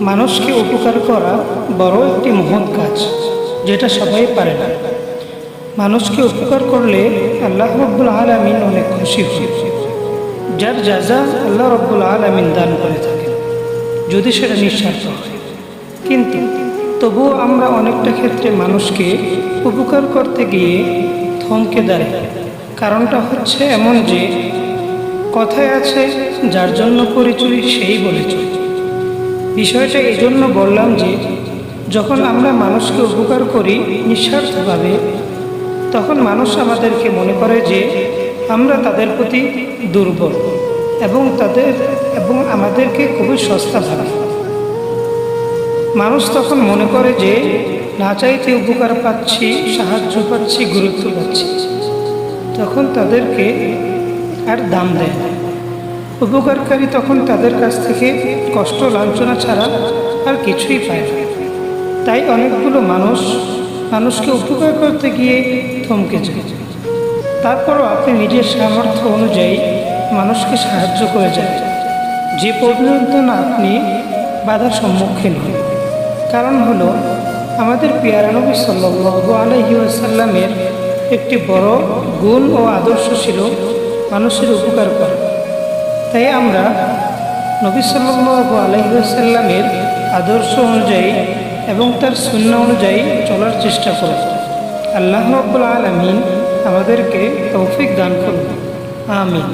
মানুষকে উপকার করা বড় একটি মহৎ কাজ, যেটা সবাই পারে না। মানুষকে উপকার করলে আল্লাহ রব্বুল আলামিন অনেক খুশি হন, যার যাজা আল্লাহ রব্বুল আলামিন দান করে থাকেন, যদি সেটা নিঃস্বার্থ হয়। কিন্তু তবুও আমরা অনেকটা ক্ষেত্রে মানুষকে উপকার করতে গিয়ে থমকে দাঁড়াই। কারণটা হচ্ছে এমন যে, কথায় আছে, যার জন্য করি চুরি সেই বলে চুরি। বিষয়টা এই জন্য বললাম যে, যখন আমরা মানুষকে উপকার করি নিঃস্বার্থভাবে, তখন মানুষ আমাদেরকে মনে করে যে আমরা তাদের প্রতি দুর্বল এবং আমাদেরকে খুবই সস্তা ভাবে। মানুষ তখন মনে করে যে না চাইতে উপকার পাচ্ছি, সাহায্য পাচ্ছি, গুরুত্ব পাচ্ছি, তখন তাদেরকে আর দাম দেয় না। উপকারকারী তখন তাদের কাছ থেকে কষ্ট লাঞ্ছনা ছাড়া আর কিছুই পায় না। তাই অনেকগুলো মানুষকে উপকার করতে গিয়ে থমকে যায়। তারপরও আপনি নিজের সামর্থ্য অনুযায়ী মানুষকে সাহায্য করে যাবেন, যে পর্যন্ত না আপনি বাধার সম্মুখীন হন। কারণ হলো, আমাদের পেয়ারা নবী সাল্লাল্লাহু আলাইহি ওয়াসাল্লামের একটি বড় গুণ ও আদর্শ ছিল মানুষের উপকার করা। তাই আমরা নবী সাল্লাল্লাহু আলাইহি ওয়াসাল্লামের আদর্শ অনুযায়ী এবং তার সুন্নাহ অনুযায়ী চলার চেষ্টা করব। আল্লাহ রাব্বুল আলামিন আমাদেরকে তৌফিক দান করুন। আমিন।